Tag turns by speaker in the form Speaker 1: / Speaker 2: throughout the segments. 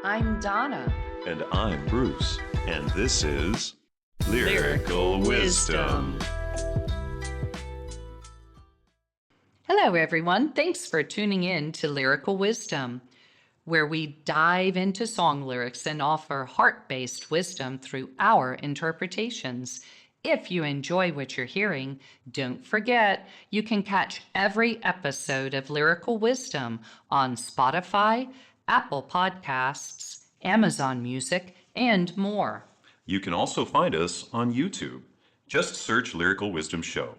Speaker 1: I'm Donna.
Speaker 2: And I'm Bruce, and this is Lyrical Wisdom.
Speaker 1: Hello, everyone. Thanks for tuning in to Lyrical Wisdom, where we dive into song lyrics and offer heart-based wisdom through our interpretations. If you enjoy what you're hearing, don't forget you can catch every episode of Lyrical Wisdom on Spotify, Apple Podcasts, Amazon Music, and more.
Speaker 2: You can also find us on YouTube. Just search Lyrical Wisdom Show.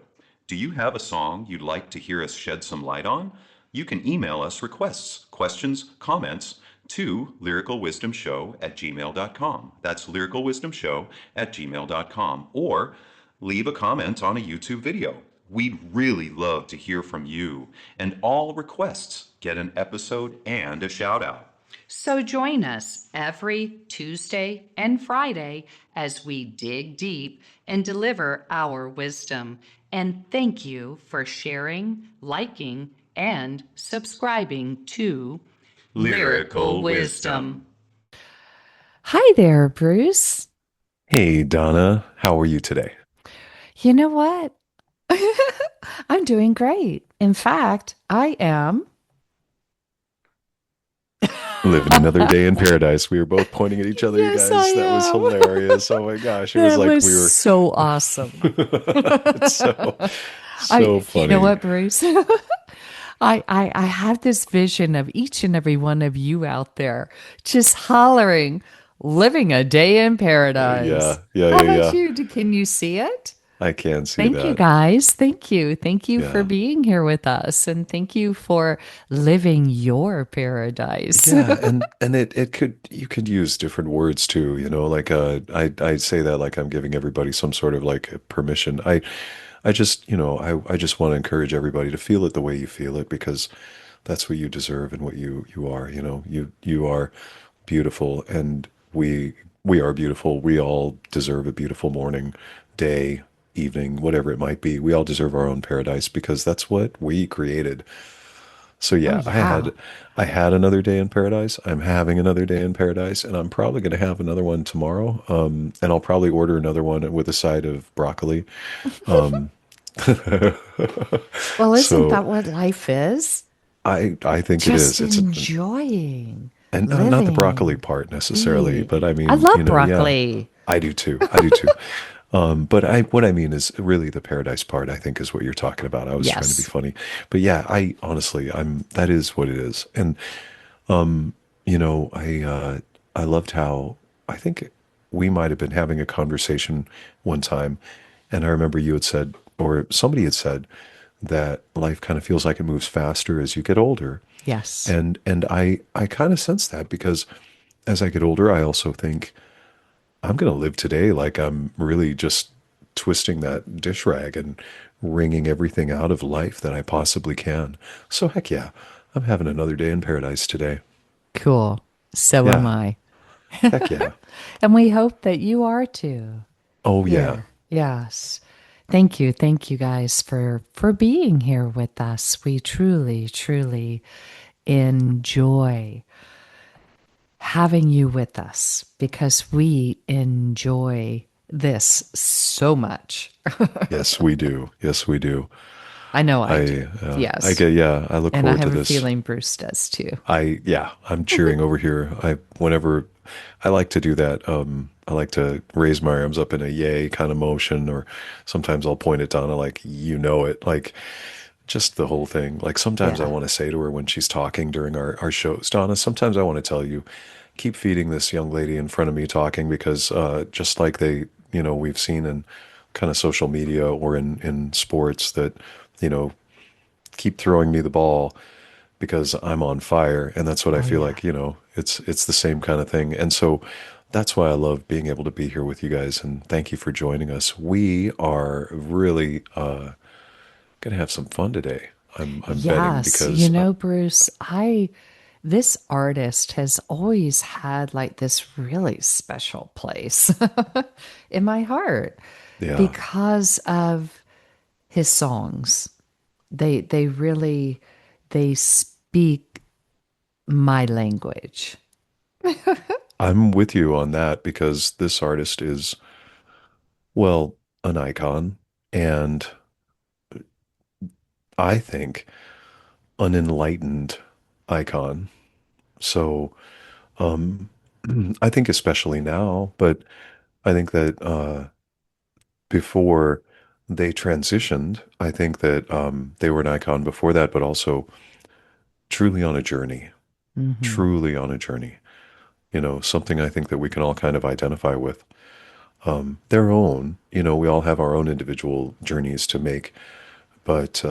Speaker 2: Do you have a song you'd like to hear us shed some light on? You can email us requests, questions, comments to lyricalwisdomshow@gmail.com. That's lyricalwisdomshow@gmail.com. Or leave a comment on a YouTube video. We'd really love to hear from you. And all requests get an episode and a shout out.
Speaker 1: So join us every Tuesday and Friday as we dig deep and deliver our wisdom. And thank you for sharing, liking, and subscribing to Lyrical Wisdom.
Speaker 3: Hi there, Bruce.
Speaker 2: Hey, Donna. How are you today?
Speaker 3: You know what? I'm doing great. In fact, I am
Speaker 2: living another day in paradise. We were both pointing at each other,
Speaker 3: Yes,
Speaker 2: you guys.
Speaker 3: I
Speaker 2: That was
Speaker 3: am.
Speaker 2: hilarious. Oh my gosh. It was
Speaker 3: that
Speaker 2: like
Speaker 3: was
Speaker 2: we were
Speaker 3: so awesome.
Speaker 2: it's so funny.
Speaker 3: You know what, Bruce? I have this vision of each and every one of you out there just hollering, living a day in paradise.
Speaker 2: Yeah.
Speaker 3: How about you? Can you see it?
Speaker 2: I can see
Speaker 3: Thank
Speaker 2: that.
Speaker 3: you, guys. Thank you. Thank you for
Speaker 2: Yeah.
Speaker 3: being here with us. And thank you for living your paradise.
Speaker 2: Yeah, and it could, you could use different words too, like I say that like I'm giving everybody some sort of like permission. I just, I just want to encourage everybody to feel it the way you feel it, because that's what you deserve and what you are, you are beautiful, and we are beautiful. We all deserve a beautiful morning, day, evening, whatever it might be. We all deserve our own paradise because that's what we created. So yeah,
Speaker 3: Oh, yeah.
Speaker 2: I had another day in paradise. I'm having another day in paradise, and I'm probably going to have another one tomorrow. And I'll probably order another one with a side of broccoli. Um,
Speaker 3: Well, isn't
Speaker 2: so
Speaker 3: that what life is?
Speaker 2: I think it
Speaker 3: Just
Speaker 2: is.
Speaker 3: enjoying
Speaker 2: And not the broccoli
Speaker 3: living.
Speaker 2: part necessarily,
Speaker 3: Being.
Speaker 2: but I
Speaker 3: I
Speaker 2: mean,
Speaker 3: love
Speaker 2: yeah,
Speaker 3: broccoli.
Speaker 2: I do too. I do too. But what I mean is really the paradise part, I think, is what you're talking about. I was trying to be
Speaker 3: Yes.
Speaker 2: funny, but yeah, I honestly, that is what it is. And I loved how, I think we might have been having a conversation one time, and I remember you had said, or somebody had said, that life kind of feels like it moves faster as you get older.
Speaker 3: Yes.
Speaker 2: And I kind of sense that, because as I get older, I also think I'm going to live today like I'm really just twisting that dish rag and wringing everything out of life that I possibly can. So heck yeah, I'm having another day in paradise today.
Speaker 3: Cool. So am
Speaker 2: Yeah,
Speaker 3: I.
Speaker 2: heck yeah.
Speaker 3: And we hope that you are too.
Speaker 2: Oh yeah.
Speaker 3: Here. Yes. Thank you. Thank you guys for being here with us. We truly, truly enjoy having you with us because we enjoy this so much.
Speaker 2: Yes, we do. Yes, we do.
Speaker 3: I know I do.
Speaker 2: I
Speaker 3: Yes.
Speaker 2: get, yeah, I look
Speaker 3: And I
Speaker 2: forward to
Speaker 3: have a
Speaker 2: this.
Speaker 3: feeling Bruce does too.
Speaker 2: Yeah, I'm cheering over here. Whenever I like to do that, I like to raise my arms up in a yay kind of motion, or sometimes I'll point at Donna like, it, like just the whole thing. Like sometimes I
Speaker 3: Yeah.
Speaker 2: want to say to her when she's talking during our shows, Donna, sometimes I want to tell you, keep feeding this young lady in front of me talking, because just like we've seen in kind of social media or in sports that, you know, keep throwing me the ball because I'm on fire. And that's what I
Speaker 3: Oh,
Speaker 2: feel
Speaker 3: yeah.
Speaker 2: like, it's the same kind of thing. And so that's why I love being able to be here with you guys. And thank you for joining us. We are really gonna have some fun today. I'm betting,
Speaker 3: Yes. You
Speaker 2: because
Speaker 3: know, Bruce, this artist has always had like this really special place in my heart
Speaker 2: yeah,
Speaker 3: because of his songs. They really they speak my language.
Speaker 2: I'm with you on that because this artist is, well, an icon and I think an enlightened icon. So, um, I think especially now, but I think that before they transitioned, I think that they were an icon before that, but also truly on a journey,
Speaker 3: Hmm.
Speaker 2: truly on a journey. You know, something I think that we can all kind of identify with. Their own, you know, we all have our own individual journeys to make, but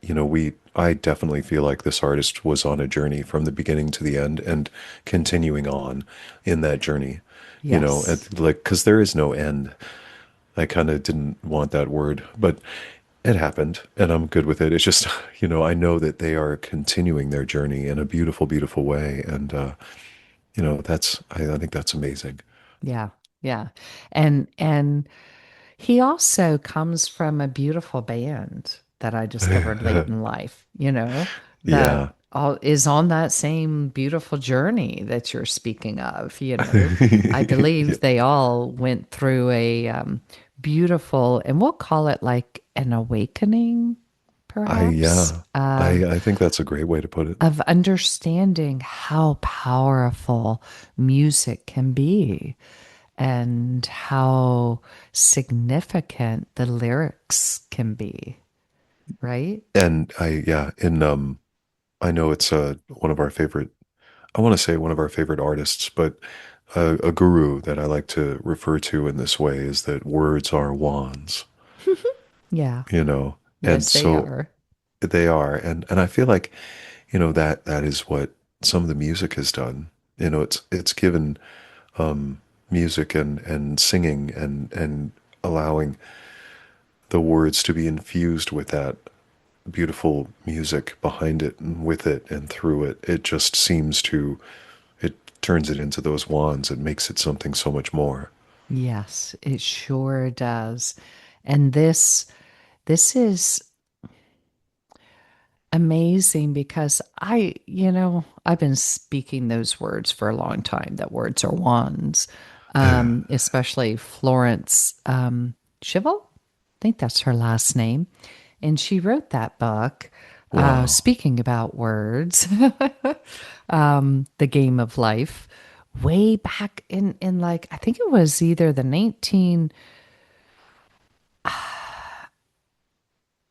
Speaker 2: you know, I definitely feel like this artist was on a journey from the beginning to the end and continuing on in that journey, you know,
Speaker 3: Yes.
Speaker 2: like, because there is no end. I kind of didn't want that word, but it happened and I'm good with it. It's just, you know, I know that they are continuing their journey in a beautiful, beautiful way. And, you know, I think that's amazing.
Speaker 3: Yeah. Yeah. And he also comes from a beautiful band that I discovered late in life, that
Speaker 2: Yeah.
Speaker 3: all is on that same beautiful journey that you're speaking of. I
Speaker 2: Yeah.
Speaker 3: believe they all went through a beautiful, and we'll call it like an awakening, perhaps,
Speaker 2: Yeah. I think that's a great way to put it.
Speaker 3: of understanding how powerful music can be and how significant the lyrics can be, right?
Speaker 2: And yeah, in I know it's one of our favorite, I want to say one of our favorite artists, but a guru that I like to refer to in this way is that words are wands,
Speaker 3: Yeah.
Speaker 2: you know, and
Speaker 3: Yes, they
Speaker 2: so
Speaker 3: are.
Speaker 2: they are, and I feel like, you know, that is what some of the music has done. You know, it's given music and singing and allowing the words to be infused with that beautiful music behind it and with it and through it. It just seems to, it turns it into those wands. It makes it something so much more.
Speaker 3: Yes, it sure does. And this is amazing because I've been speaking those words for a long time, that words are wands, especially Florence Schivel. I think that's her last name. And she wrote that book,
Speaker 2: Wow.
Speaker 3: speaking about words, The Game of Life, way back in like, I think it was either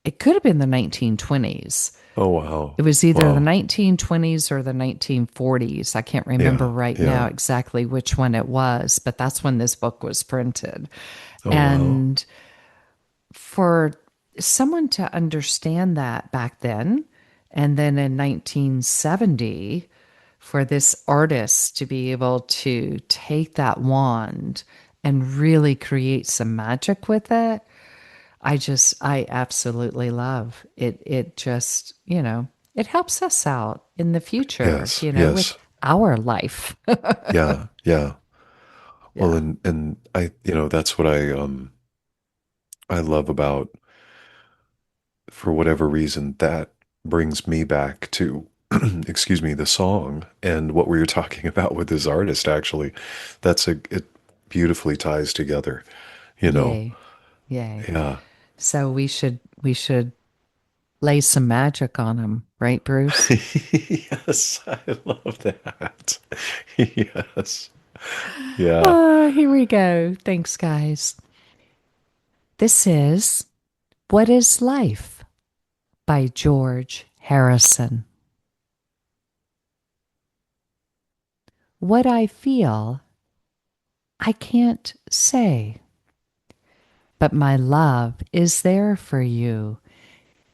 Speaker 3: it could have been the 1920s.
Speaker 2: Oh, wow.
Speaker 3: It was either the
Speaker 2: Wow.
Speaker 3: 1920s or the 1940s. I can't remember
Speaker 2: Yeah.
Speaker 3: right now
Speaker 2: Yeah.
Speaker 3: exactly which one it was, but that's when this book was printed.
Speaker 2: Oh, wow.
Speaker 3: And for someone to understand that back then, and then in 1970, for this artist to be able to take that wand and really create some magic with it, I absolutely love it. It just, it helps us out in the future,
Speaker 2: Yes.
Speaker 3: with
Speaker 2: Yes.
Speaker 3: our life.
Speaker 2: Yeah. Yeah. Well,
Speaker 3: Yeah.
Speaker 2: and I, you know, that's what I love about, for whatever reason, that brings me back to, excuse me, the song and what we were talking about with this artist, actually. It beautifully ties together, you know?
Speaker 3: Yay. Yay.
Speaker 2: Yeah.
Speaker 3: So we should lay some magic on them, right, Bruce?
Speaker 2: Yes, I love that. Yes. Yeah.
Speaker 3: Oh, here we go. Thanks, guys. This is What is Life by George Harrison. What I feel, I can't say, but my love is there for you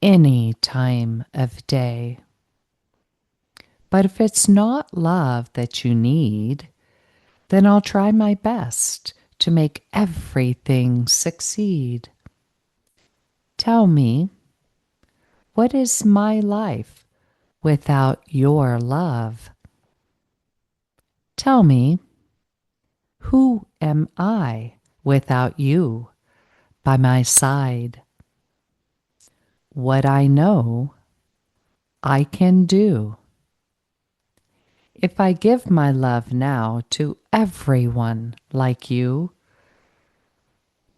Speaker 3: any time of day. But if it's not love that you need, then I'll try my best to make everything succeed. Tell me, what is my life without your love? Tell me, who am I without you by my side? What I know, I can do. if I give my love now to everyone like you,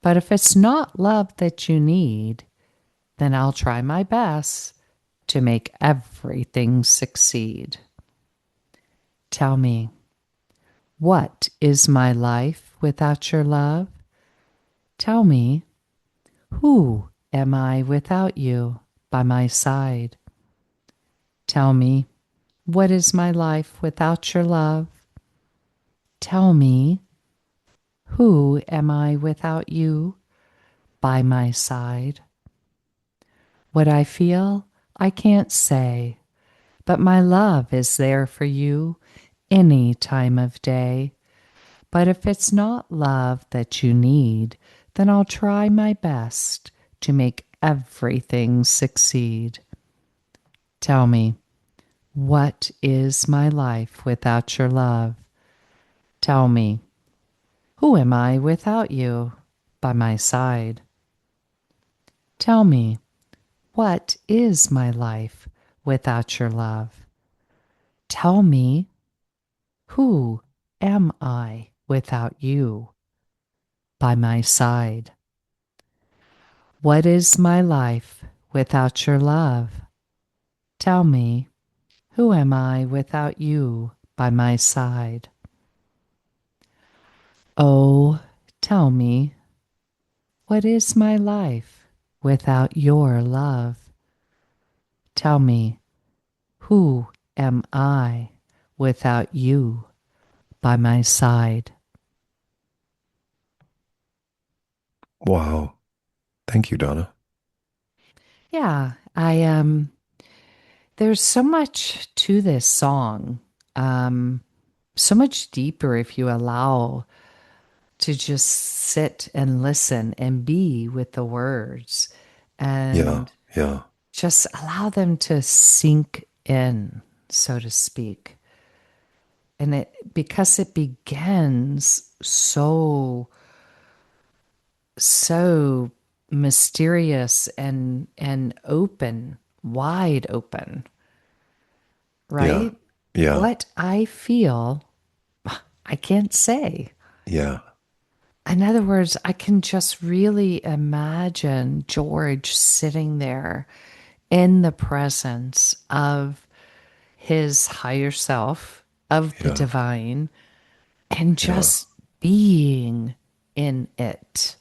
Speaker 3: but if it's not love that you need, then I'll try my best to make everything succeed. Tell me, what is my life without your love? Tell me, who am I without you by my side? Tell me, what is my life without your love? Tell me, who am I without you by my side? What I feel, I can't say, but my love is there for you any time of day. But if it's not love that you need, then I'll try my best to make everything succeed. Tell me, what is my life without your love? Tell me, who am I without you by my side? Tell me, what is my life without your love? Tell me, who am I without you by my side? What is my life without your love? Tell me, who am I without you by my side? Oh, tell me, what is my life without your love? Tell me, who am I without you by my side?
Speaker 2: Wow. Thank you, Donna.
Speaker 3: Yeah, there's so much to this song. Um so much deeper if you allow to just sit and listen and be with the words
Speaker 2: Yeah.
Speaker 3: and
Speaker 2: Yeah.
Speaker 3: just allow them to sink in, so to speak. And it because it begins so mysterious and open, wide open,
Speaker 2: Yeah.
Speaker 3: right?
Speaker 2: Yeah.
Speaker 3: What I feel, I can't say.
Speaker 2: Yeah.
Speaker 3: In other words, I can just really imagine George sitting there in the presence of his higher self, of the
Speaker 2: Yeah.
Speaker 3: divine, and
Speaker 2: Yeah.
Speaker 3: just being in it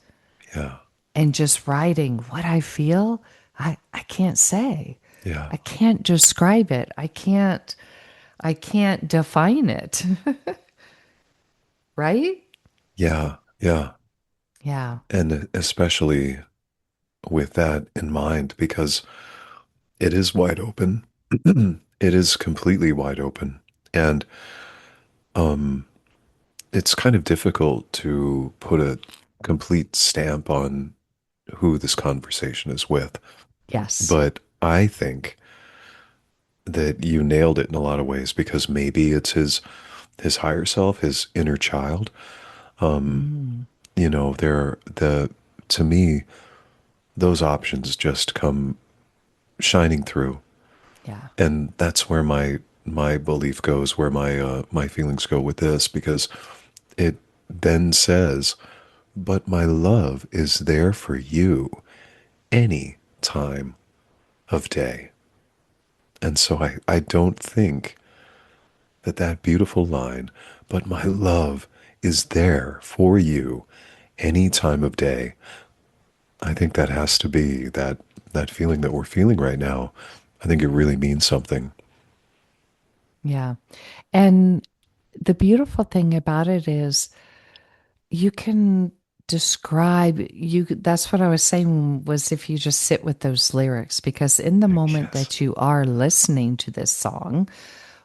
Speaker 2: Yeah.
Speaker 3: and just writing what I feel. I can't say.
Speaker 2: Yeah.
Speaker 3: I can't describe it. I can't define it. Right?
Speaker 2: Yeah. Yeah.
Speaker 3: Yeah.
Speaker 2: And especially with that in mind, because it is wide open. It is completely wide open. And um it's kind of difficult to put a complete stamp on who this conversation is with.
Speaker 3: Yes.
Speaker 2: But I think that you nailed it in a lot of ways because maybe it's his higher self, his inner child. Um,
Speaker 3: Mm,
Speaker 2: they're the to me, those options just come shining through.
Speaker 3: yeah.
Speaker 2: And that's where my belief goes, where my feelings go with this, because it then says, but my love is there for you any time of day. And so I don't think that beautiful line, but my love is there for you any time of day. I think that has to be that feeling that we're feeling right now. I think it really means something.
Speaker 3: Yeah. And the beautiful thing about it is you can describe you that's what I was saying was if you just sit with those lyrics because in the moment
Speaker 2: Yes.
Speaker 3: that you are listening to this song,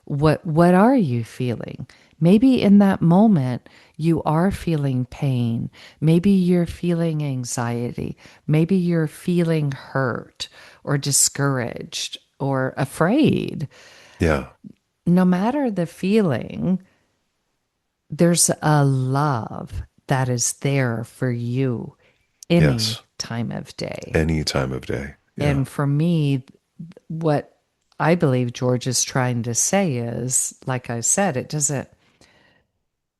Speaker 3: what are you feeling? Maybe in that moment you are feeling pain. Maybe you're feeling anxiety. Maybe you're feeling hurt or discouraged or afraid.
Speaker 2: Yeah.
Speaker 3: No matter the feeling, there's a love that is there for you any
Speaker 2: Yes.
Speaker 3: time of day.
Speaker 2: Any time of day. Yeah.
Speaker 3: And for me, what I believe George is trying to say is, like I said, it doesn't,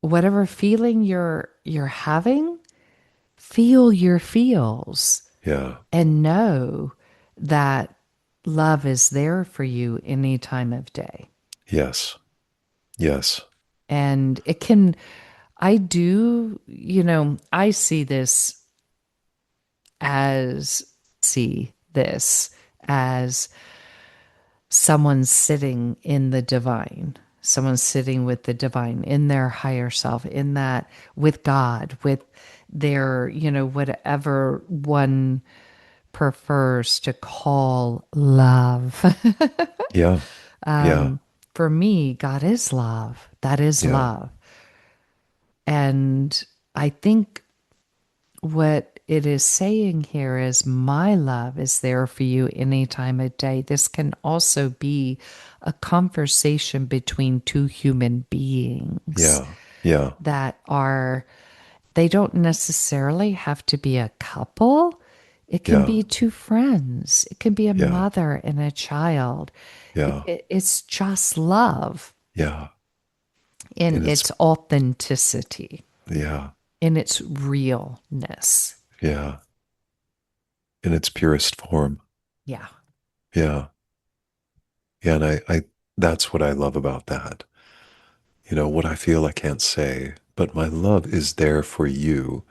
Speaker 3: whatever feeling you're having, feel your feels
Speaker 2: Yeah.
Speaker 3: and know that love is there for you any time of day.
Speaker 2: Yes. Yes.
Speaker 3: And it can, I do, I see this as someone sitting in the divine, someone sitting with the divine in their higher self, in that with God, with their, whatever one prefers to call love.
Speaker 2: Yeah. Yeah.
Speaker 3: For me, God is love. That is
Speaker 2: Yeah.
Speaker 3: love. And I think what it is saying here is my love is there for you any time of day. This can also be a conversation between two human beings
Speaker 2: Yeah. Yeah.
Speaker 3: that are, they don't necessarily have to be a couple. It can
Speaker 2: Yeah.
Speaker 3: be two friends. It can be a
Speaker 2: Yeah.
Speaker 3: mother and a child.
Speaker 2: Yeah.
Speaker 3: It's just love
Speaker 2: Yeah.
Speaker 3: in
Speaker 2: And it's,
Speaker 3: its authenticity,
Speaker 2: yeah.
Speaker 3: in its realness.
Speaker 2: Yeah. In its purest form.
Speaker 3: Yeah.
Speaker 2: Yeah. Yeah. And that's what I love about that. What I feel I can't say, but my love is there for you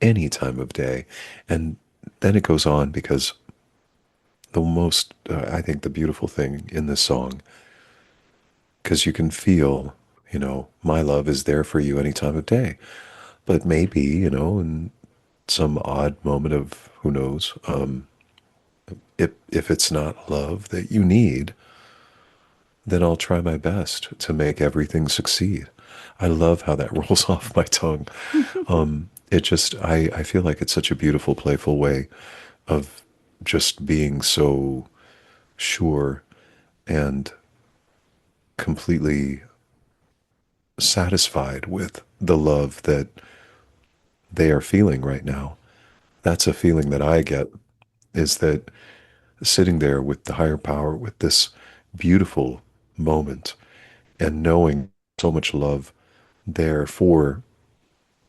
Speaker 2: any time of day. And then it goes on because I think the beautiful thing in this song, because you can feel, my love is there for you any time of day. But maybe, in some odd moment of who knows, if it's not love that you need, then I'll try my best to make everything succeed. I love how that rolls off my tongue. It just, I feel like it's such a beautiful, playful way of just being so sure and completely satisfied with the love that they are feeling right now. That's a feeling that I get, is that sitting there with the higher power, with this beautiful moment, and knowing so much love there for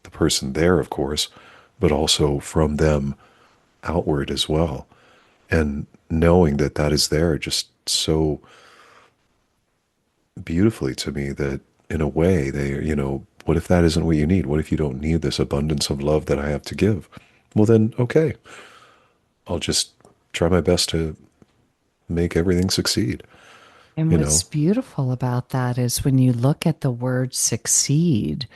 Speaker 2: the person there, of course, but also from them outward as well. And knowing that that is there just so beautifully to me that in a way what if that isn't what you need? What if you don't need this abundance of love that I have to give? Well, then, okay, I'll just try my best to make everything succeed,
Speaker 3: And
Speaker 2: you
Speaker 3: what's
Speaker 2: know?
Speaker 3: beautiful about that is when you look at the word succeed,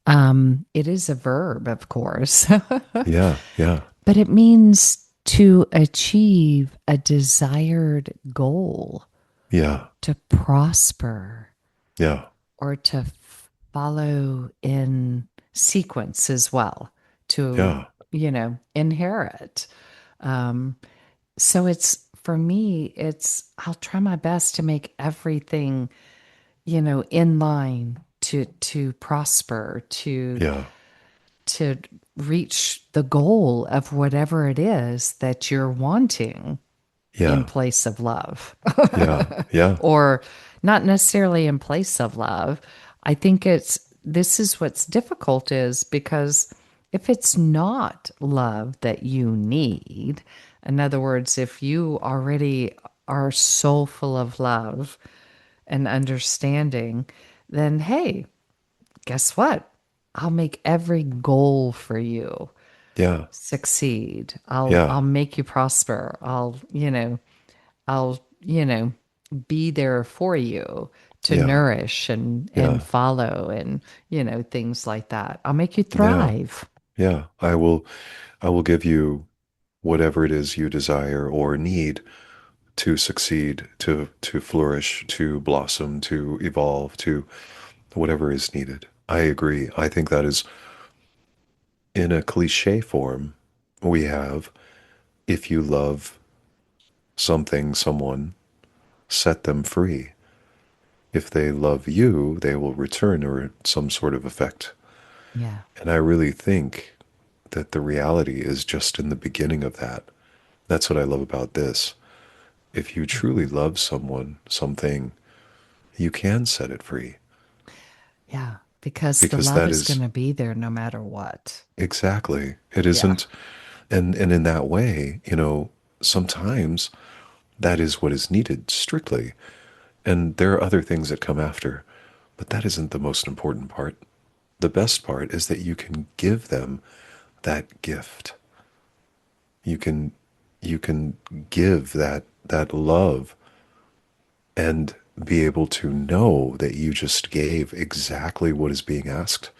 Speaker 3: it is a verb, of course,
Speaker 2: Yeah, yeah,
Speaker 3: but it means to achieve a desired goal,
Speaker 2: yeah,
Speaker 3: to prosper,
Speaker 2: yeah,
Speaker 3: or to follow in sequence as well, to,
Speaker 2: yeah,
Speaker 3: inherit. Um, so it's, for me, I'll try my best to make everything, in line to prosper,
Speaker 2: yeah,
Speaker 3: to reach the goal of whatever it is that you're wanting in
Speaker 2: yeah,
Speaker 3: place of love.
Speaker 2: yeah, yeah,
Speaker 3: Or not necessarily in place of love. I think this is what's difficult is because if it's not love that you need, in other words, if you already are so full of love and understanding, then hey, guess what? I'll make every goal for you
Speaker 2: yeah,
Speaker 3: succeed. I'll
Speaker 2: yeah,
Speaker 3: make you prosper. I'll, be there for you to
Speaker 2: yeah,
Speaker 3: nourish and
Speaker 2: yeah,
Speaker 3: follow and, things like that. I'll make you
Speaker 2: yeah,
Speaker 3: thrive.
Speaker 2: yeah. I will give you whatever it is you desire or need to succeed, to flourish, to blossom, to evolve, to whatever is needed. I agree. I think that is in a cliche form. We have, if you love something, someone, set them free. If they love you, they will return or some sort of effect.
Speaker 3: Yeah.
Speaker 2: And I really think that the reality is just in the beginning of that. That's what I love about this, if you truly love someone, something, you can set it free
Speaker 3: Yeah, because the
Speaker 2: because
Speaker 3: love
Speaker 2: that
Speaker 3: is going
Speaker 2: is
Speaker 3: to be there no matter what.
Speaker 2: exactly. It
Speaker 3: Yeah.
Speaker 2: isn't, and in that way, sometimes that is what is needed strictly. And there are other things that come after, but that isn't the most important part. The best part is that you can give them that gift. You can you can give that love and be able to know that you just gave exactly what is being asked,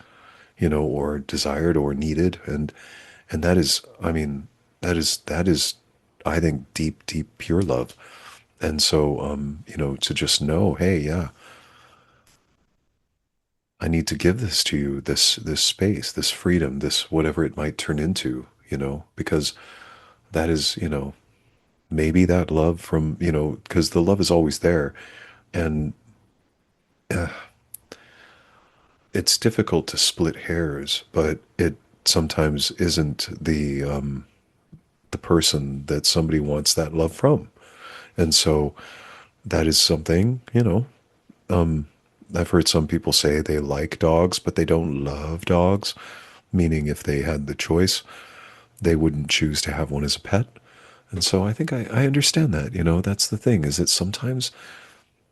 Speaker 2: or desired or needed. And that is, I mean, that is I think deep, deep pure love. And so to just know, hey, yeah, I need to give this to you, this space, this freedom, this whatever it might turn into, because that is, maybe that love from, because the love is always there. And it's difficult to split hairs, but it sometimes isn't the person that somebody wants that love from. And so that is something, I've heard some people say they like dogs, but they don't love dogs, meaning if they had the choice, they wouldn't choose to have one as a pet. And so I think I understand that, that's the thing, is that sometimes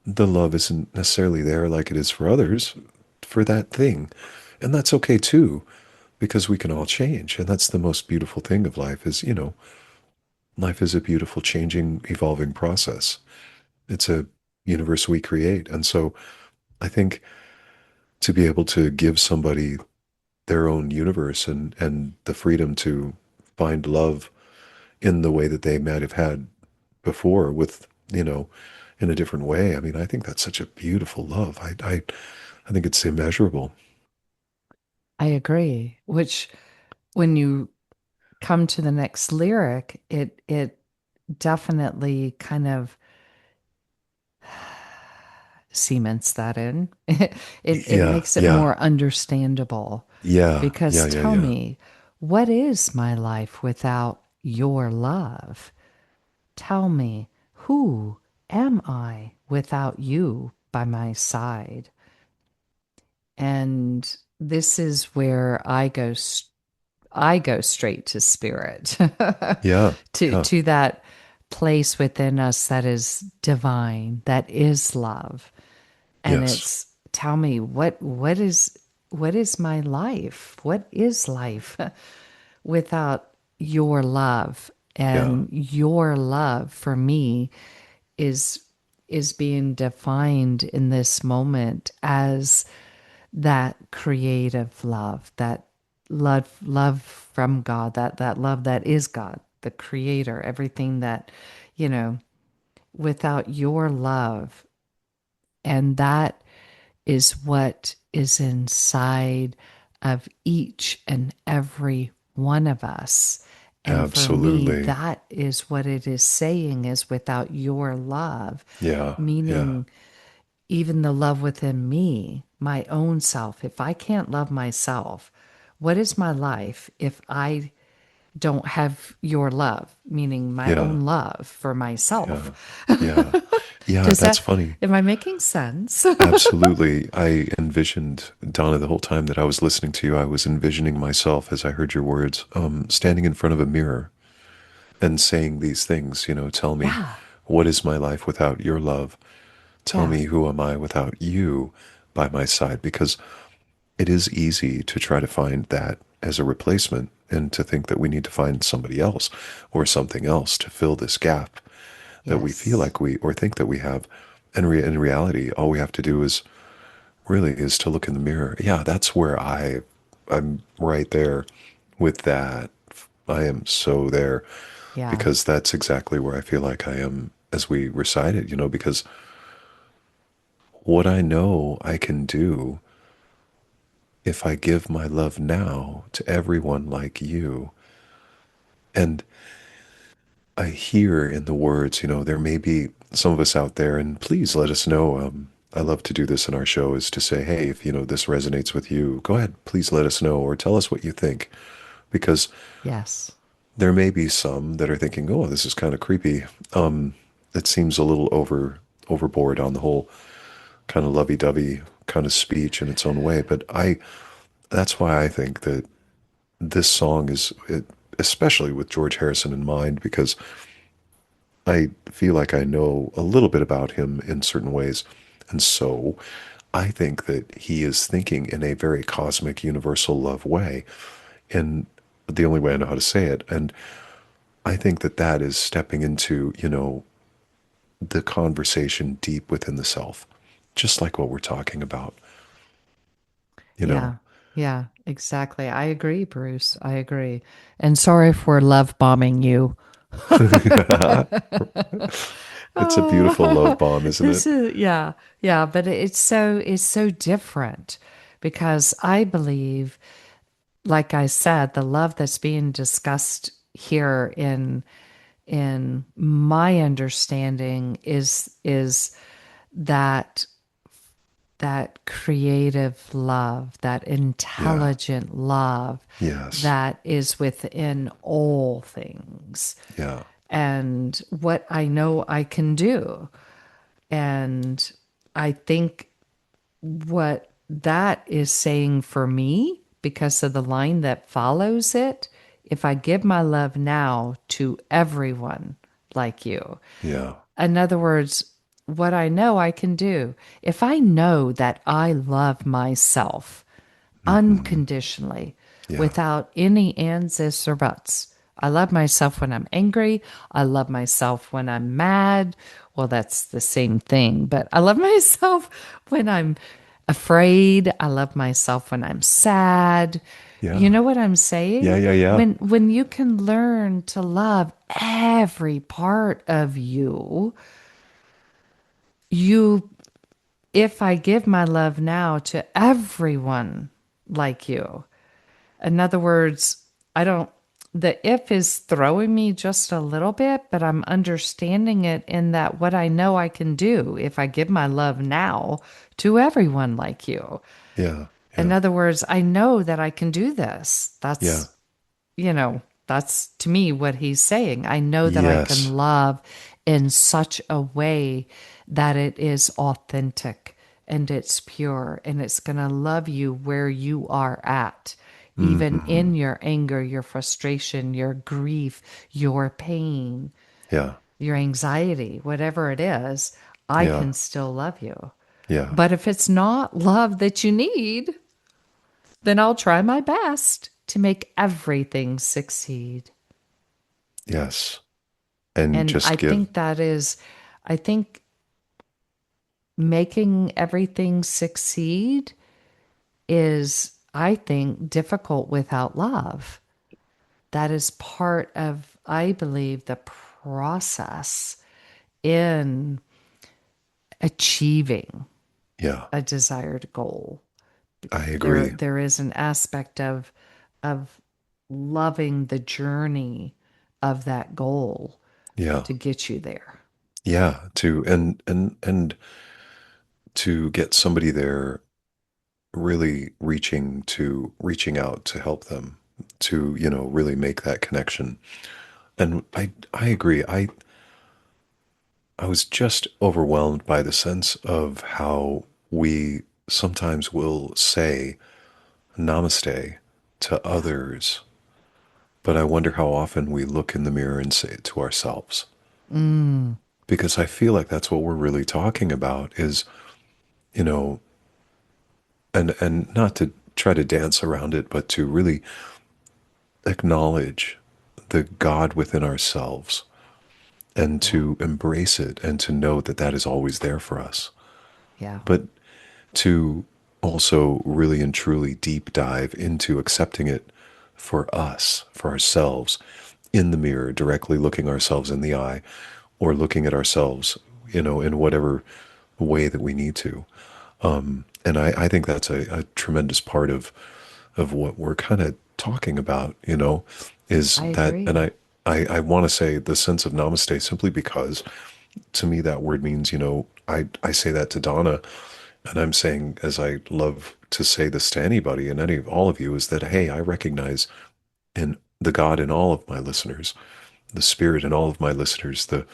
Speaker 2: the love isn't necessarily there like it is for others for that thing. And that's okay too, because we can all change. And that's the most beautiful thing of life is, life is a beautiful, changing, evolving process. It's a universe we create. And so I think to be able to give somebody their own universe and the freedom to find love in the way that they might have had before with, in a different way. I mean, I think that's such a beautiful love. I think it's immeasurable.
Speaker 3: I agree. Which, when you come to the next lyric, it definitely kind of cements that in. It
Speaker 2: Yeah,
Speaker 3: makes it
Speaker 2: yeah,
Speaker 3: more understandable.
Speaker 2: yeah,
Speaker 3: Because
Speaker 2: yeah, yeah,
Speaker 3: tell
Speaker 2: yeah.
Speaker 3: me, what is my life without your love? Tell me, who am I without you by my side? And this is where I go straight to spirit,
Speaker 2: Yeah, yeah,
Speaker 3: to that place within us that is divine, that is love. And
Speaker 2: yes,
Speaker 3: it's, tell me, what is my life? What is life without your love?
Speaker 2: yeah,
Speaker 3: And your love for me is is being defined in this moment as that creative love, that love from God, that love that is God, the creator, everything that, you know, without your love. And that is what is inside of each and every one of us. And for me,
Speaker 2: absolutely.
Speaker 3: that is what it is saying, is without your love,
Speaker 2: Yeah, yeah,
Speaker 3: meaning even the love within me, my own self. If I can't love myself, what is my life if I don't have your love, meaning my
Speaker 2: yeah,
Speaker 3: own love for myself?
Speaker 2: yeah, yeah, yeah.
Speaker 3: Does
Speaker 2: That's
Speaker 3: that,
Speaker 2: funny.
Speaker 3: am I making sense?
Speaker 2: Absolutely. I envisioned, Donna, the whole time that I was listening to you, I was envisioning myself as I heard your words, standing in front of a mirror and saying these things, tell me,
Speaker 3: Yeah.
Speaker 2: what is my life without your love? Tell
Speaker 3: Yeah.
Speaker 2: me, who am I without you by my side? Because it is easy to try to find that as a replacement and to think that we need to find somebody else or something else to fill this gap that we feel
Speaker 3: Yes.
Speaker 2: like we or think that we have. And in reality, all we have to do is to look in the mirror. Yeah, that's where I'm right there with that. I am so there
Speaker 3: Yeah.
Speaker 2: because that's exactly where I feel like I am as we recited, because what I know I can do if I give my love now to everyone like you. And I hear in the words, there may be some of us out there, and please let us know. I love to do this in our show is to say, hey, if this resonates with you, go ahead, please let us know or tell us what you think. Because
Speaker 3: Yes.
Speaker 2: there may be some that are thinking, oh, this is kind of creepy. it seems a little overboard on the whole kind of lovey-dovey kind of speech in its own way. But that's why I think that this song especially with George Harrison in mind, because I feel like I know a little bit about him in certain ways. And so I think that he is thinking in a very cosmic, universal love way. And the only way I know how to say it. And I think that that is stepping into, the conversation deep within the self, just like what we're talking about, you know.
Speaker 3: Yeah. Yeah, exactly. I agree, Bruce. I agree. And sorry for love bombing you.
Speaker 2: It's a beautiful
Speaker 3: Oh,
Speaker 2: love bomb, isn't
Speaker 3: this
Speaker 2: it?
Speaker 3: is yeah, yeah, but it's so different because I believe, like I said, the love that's being discussed here in my understanding is that that creative love, that
Speaker 2: Yeah.
Speaker 3: intelligent love
Speaker 2: Yes.
Speaker 3: that is within all things
Speaker 2: Yeah.
Speaker 3: and what I know I can do. And I think what that is saying for me, because of the line that follows it, if I give my love now to everyone like you.
Speaker 2: Yeah.
Speaker 3: In other words, what I know I can do, if I know that I love myself
Speaker 2: Hmm.
Speaker 3: unconditionally
Speaker 2: Yeah.
Speaker 3: without any ands, ifs, or buts. I love myself when I'm angry. I love myself when I'm mad. Well, that's the same thing, but I love myself when I'm afraid. I love myself when I'm sad. You
Speaker 2: Yeah.
Speaker 3: know what I'm
Speaker 2: Yeah.
Speaker 3: saying?
Speaker 2: Yeah. Yeah.
Speaker 3: When you can learn to love every part of you, you if I give my love now to everyone like you, in other words, I don't, the if is throwing me just a little bit, but I'm understanding it in that what I know I can do if I give my love now to everyone like you.
Speaker 2: Yeah.
Speaker 3: In
Speaker 2: Yeah.
Speaker 3: other words, I know that I can do this.
Speaker 2: Yeah.
Speaker 3: That's to me what he's saying. I know that I can
Speaker 2: Yes.
Speaker 3: love in such a way that it is authentic and it's pure and it's going to love you where you are at, even
Speaker 2: Hmm.
Speaker 3: in your anger, your frustration, your grief, your pain,
Speaker 2: Yeah.
Speaker 3: your anxiety, whatever it is. I
Speaker 2: Yeah.
Speaker 3: can still love you.
Speaker 2: Yeah.
Speaker 3: But if it's not love that you need, then I'll try my best to make everything succeed.
Speaker 2: Yes. And
Speaker 3: And I
Speaker 2: just give.
Speaker 3: think that is, I think making everything succeed is, I think, difficult without love. That is part of, I believe, the process in achieving
Speaker 2: Yeah.
Speaker 3: a desired goal.
Speaker 2: I
Speaker 3: There,
Speaker 2: agree.
Speaker 3: there is an aspect of loving the journey of that goal
Speaker 2: Yeah.
Speaker 3: to get you there.
Speaker 2: Yeah. And to get somebody there really reaching out to help them to, really make that connection. And I agree. I was just overwhelmed by the sense of how we sometimes will say namaste to
Speaker 3: Yeah.
Speaker 2: others, but I wonder how often we look in the mirror and say it to ourselves.
Speaker 3: Mm.
Speaker 2: Because I feel like that's what we're really talking about is, you know, and not to try to dance around it, but to really acknowledge the God within ourselves and
Speaker 3: Yeah.
Speaker 2: to embrace it and to know that that is always there for us.
Speaker 3: Yeah.
Speaker 2: But to also really and truly deep dive into accepting it for us, for ourselves, in the mirror, directly looking ourselves in the eye, or looking at ourselves, in whatever way that we need to. And I think that's a tremendous part of what we're kind of talking about, is
Speaker 3: I
Speaker 2: that, and
Speaker 3: agree.
Speaker 2: I want to say the sense of namaste simply because to me that word means, I say that to Donna, and I'm saying, as I love to say this to anybody and any of all of you, is that, hey, I recognize in the God in all of my listeners, the spirit in all of my listeners, the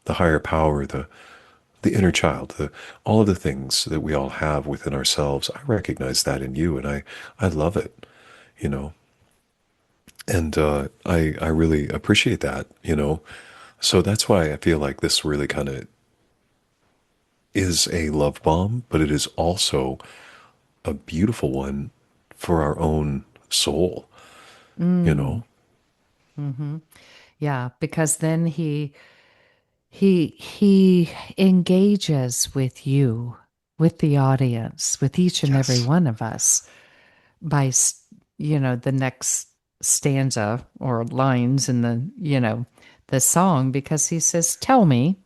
Speaker 2: the higher power, the inner child, the all of the things that we all have within ourselves. I recognize that in you, and I love it, you know. And I really appreciate that, you know. So that's why I feel like this really kind of is a love bomb, but it is also a beautiful one for our own soul, you
Speaker 3: Mm.
Speaker 2: know.
Speaker 3: Yeah, because then he engages with you, with the audience, with each and every
Speaker 2: Yes.
Speaker 3: one of us by the next stanza or lines in the song, because he says, tell me.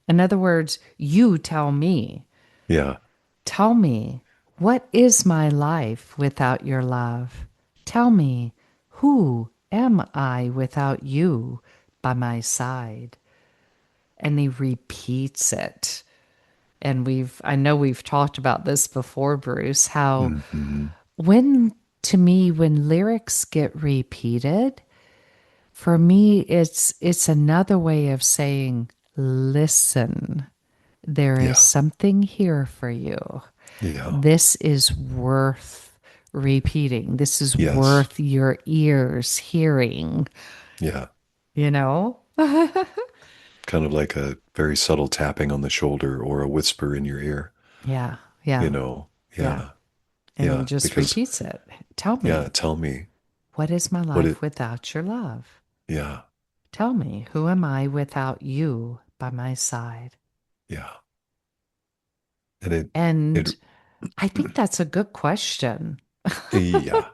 Speaker 3: In other words, you tell me.
Speaker 2: Yeah.
Speaker 3: Tell me, what is my life without your love? Tell me, who am I without you by my side? And he repeats it. And I know we've talked about this before, Bruce, how
Speaker 2: Hmm.
Speaker 3: when, to me, when lyrics get repeated, for me, it's another way of saying, listen, there is
Speaker 2: Yeah.
Speaker 3: something here for you.
Speaker 2: Yeah.
Speaker 3: This is worth repeating. This is
Speaker 2: Yes.
Speaker 3: worth your ears hearing,
Speaker 2: Yeah.
Speaker 3: you know?
Speaker 2: Kind of like a very subtle tapping on the shoulder or a whisper in your ear,
Speaker 3: Yeah,
Speaker 2: you
Speaker 3: yeah,
Speaker 2: know.
Speaker 3: yeah.
Speaker 2: Yeah.
Speaker 3: And he
Speaker 2: Yeah.
Speaker 3: just
Speaker 2: Because,
Speaker 3: repeats it. Tell
Speaker 2: yeah,
Speaker 3: me,
Speaker 2: tell me
Speaker 3: what is my
Speaker 2: what
Speaker 3: life
Speaker 2: it,
Speaker 3: without your love?
Speaker 2: yeah.
Speaker 3: Tell me, who am I without you by my side?
Speaker 2: Yeah. And it,
Speaker 3: And I think that's a good question.
Speaker 2: yeah.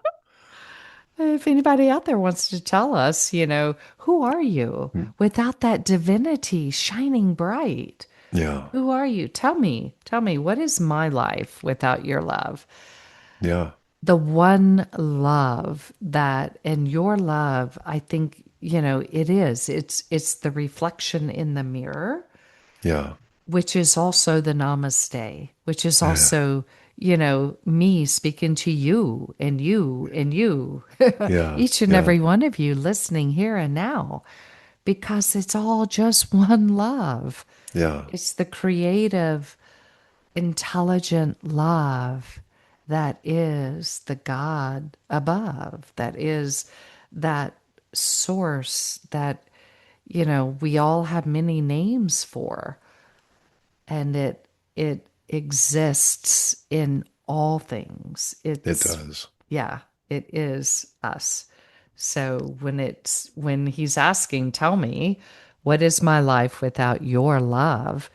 Speaker 3: If anybody out there wants to tell us, who are you
Speaker 2: Mm.
Speaker 3: without that divinity shining bright?
Speaker 2: Yeah.
Speaker 3: Who are you? Tell me, what is my life without your love?
Speaker 2: Yeah.
Speaker 3: The one love that, and your love, I think, it's the reflection in the mirror,
Speaker 2: Yeah.
Speaker 3: which is also the namaste, which is
Speaker 2: Yeah.
Speaker 3: also, me speaking to you and you and you,
Speaker 2: Yeah.
Speaker 3: each and
Speaker 2: Yeah.
Speaker 3: every one of you listening here and now, because it's all just one love.
Speaker 2: Yeah.
Speaker 3: It's the creative, intelligent love that is the God above, that is that source that, we all have many names for, and it exists in all things.
Speaker 2: It
Speaker 3: It's
Speaker 2: does.
Speaker 3: Yeah, it is us. So when he's asking, tell me, what is my life without your love?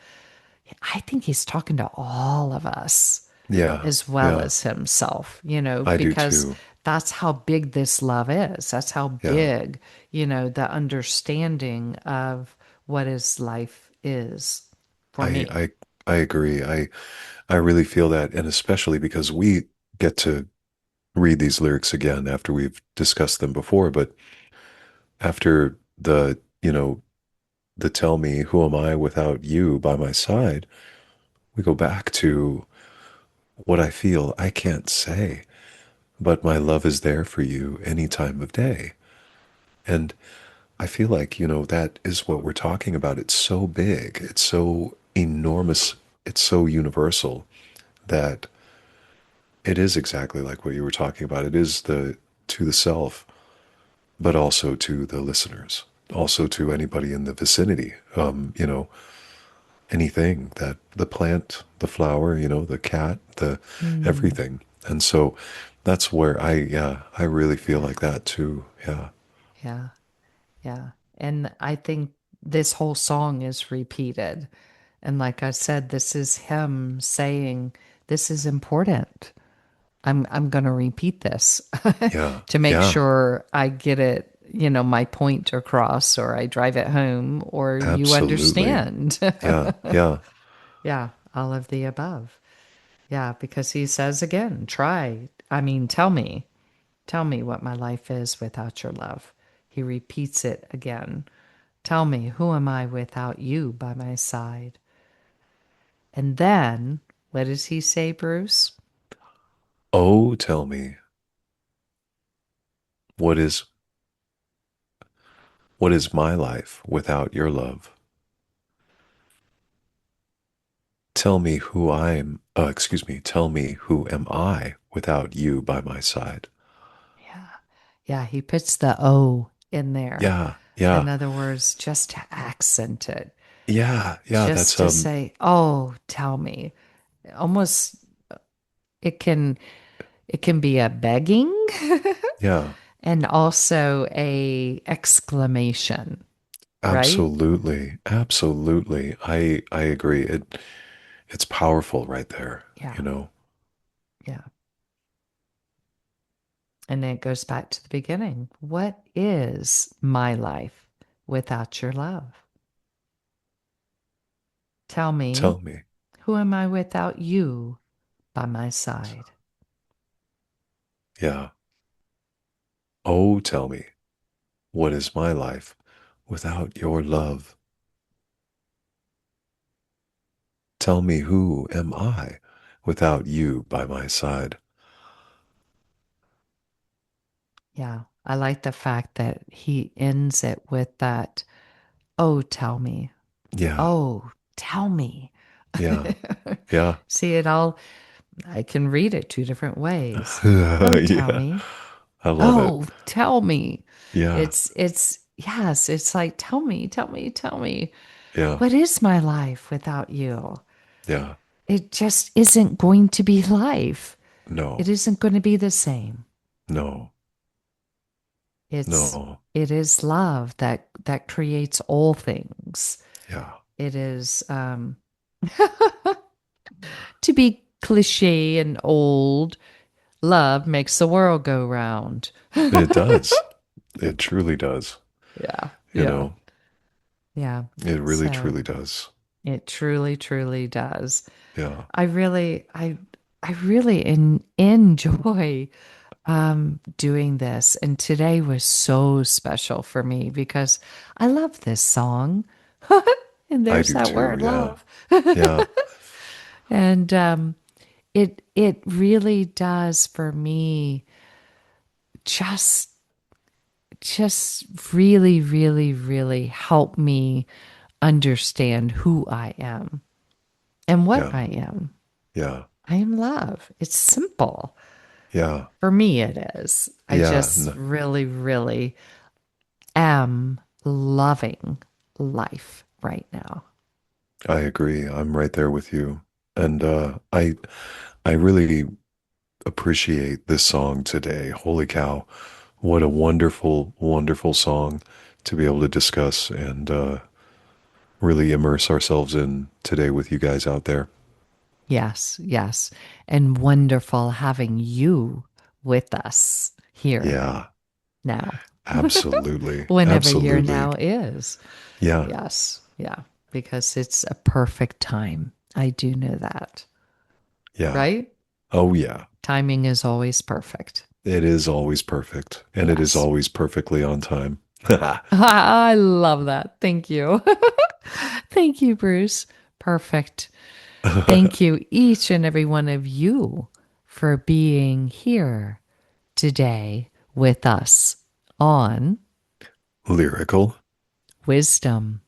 Speaker 3: I think he's talking to all of us
Speaker 2: Yeah.
Speaker 3: as well
Speaker 2: Yeah.
Speaker 3: as himself,
Speaker 2: I do
Speaker 3: because
Speaker 2: too.
Speaker 3: that's how big this love is. That's how
Speaker 2: Yeah.
Speaker 3: big, the understanding of what his life is for
Speaker 2: I
Speaker 3: me.
Speaker 2: I I agree. I really feel that, and especially because we get to read these lyrics again after we've discussed them before, but after the tell me who am I without you by my side, we go back to what I feel I can't say, but my love is there for you any time of day. And I feel like, that is what we're talking about. It's so big, it's so enormous, it's so universal that it is exactly like what you were talking about. It is the to the self, but also to the listeners, also to anybody in the vicinity. Anything that the plant, the flower, the cat, the
Speaker 3: Mm,
Speaker 2: everything. And so that's where I really feel like that too. Yeah.
Speaker 3: yeah, yeah. And I think this whole song is repeated. And like I said, this is him saying, this is important. I'm going to repeat this
Speaker 2: Yeah.
Speaker 3: to make
Speaker 2: Yeah.
Speaker 3: sure I get it, my point across, or I drive it home, or you
Speaker 2: Absolutely.
Speaker 3: understand.
Speaker 2: Yeah. Yeah.
Speaker 3: Yeah, all of the above. Yeah, because he says again, tell me what my life is without your love. He repeats it again. Tell me, who am I without you by my side? And then, what does he say, Bruce?
Speaker 2: Oh, tell me what is What is my life without your love? Tell me who am I without you by my side?
Speaker 3: Yeah. Yeah. He puts the O in there.
Speaker 2: Yeah,
Speaker 3: In
Speaker 2: yeah,
Speaker 3: other words, just to accent it,
Speaker 2: yeah, yeah.
Speaker 3: just to say, oh, tell me. Almost it can it can be a begging
Speaker 2: Yeah,
Speaker 3: and also a exclamation, right?
Speaker 2: absolutely, absolutely. I agree. It's powerful right there,
Speaker 3: Yeah.
Speaker 2: you know.
Speaker 3: Yeah. And then it goes back to the beginning. What is my life without your love? Tell me,
Speaker 2: Tell me.
Speaker 3: who am I without you by my side?
Speaker 2: Yeah. Oh, tell me, what is my life without your love? Tell me who am I without you by my side?
Speaker 3: Yeah. I like the fact that he ends it with that, oh, tell me.
Speaker 2: Yeah,
Speaker 3: Oh, tell me.
Speaker 2: yeah, yeah.
Speaker 3: See it all. I can read it two different ways. Oh, tell
Speaker 2: Yeah.
Speaker 3: me.
Speaker 2: I love it.
Speaker 3: Oh, tell me.
Speaker 2: Yeah,
Speaker 3: Yes, it's like, tell me, tell me, tell me.
Speaker 2: yeah,
Speaker 3: What is my life without you?
Speaker 2: yeah.
Speaker 3: It just isn't going to be life. It
Speaker 2: No,
Speaker 3: isn't going to be the same.
Speaker 2: no,
Speaker 3: It's
Speaker 2: no.
Speaker 3: it is love that creates all things.
Speaker 2: Yeah,
Speaker 3: It is to be cliche and old, love makes the world go round.
Speaker 2: it does. It truly does.
Speaker 3: Yeah.
Speaker 2: You
Speaker 3: Yeah.
Speaker 2: know,
Speaker 3: Yeah.
Speaker 2: it really,
Speaker 3: So
Speaker 2: truly does.
Speaker 3: it truly, truly does.
Speaker 2: Yeah,
Speaker 3: I really enjoy doing this. And today was so special for me because I love this song. And
Speaker 2: I
Speaker 3: there's
Speaker 2: do
Speaker 3: that
Speaker 2: too.
Speaker 3: word,
Speaker 2: Yeah,
Speaker 3: love.
Speaker 2: yeah,
Speaker 3: And it really does for me just just really, really, really help me understand who I am and what
Speaker 2: yeah,
Speaker 3: I am.
Speaker 2: yeah,
Speaker 3: I am love. It's simple.
Speaker 2: yeah,
Speaker 3: For me, it is. I
Speaker 2: yeah.
Speaker 3: just really, really am loving life right now.
Speaker 2: I agree. I'm right there with you. And I really appreciate this song today. Holy cow. What a wonderful, wonderful song to be able to discuss and really immerse ourselves in today with you guys out there.
Speaker 3: Yes, yes. And wonderful having you with us here
Speaker 2: Yeah,
Speaker 3: now,
Speaker 2: absolutely.
Speaker 3: whenever your
Speaker 2: Absolutely.
Speaker 3: now is.
Speaker 2: Yeah,
Speaker 3: Yes, yeah, because it's a perfect time. I do know that,
Speaker 2: yeah.
Speaker 3: right?
Speaker 2: Oh, yeah.
Speaker 3: Timing is always perfect.
Speaker 2: It is always perfect, and it is
Speaker 3: Yes.
Speaker 2: always perfectly on time.
Speaker 3: I love that. Thank you. Thank you, Bruce. Perfect. Thank you, each and every one of you, for being here today with us on
Speaker 2: Lyrical
Speaker 3: Wisdom.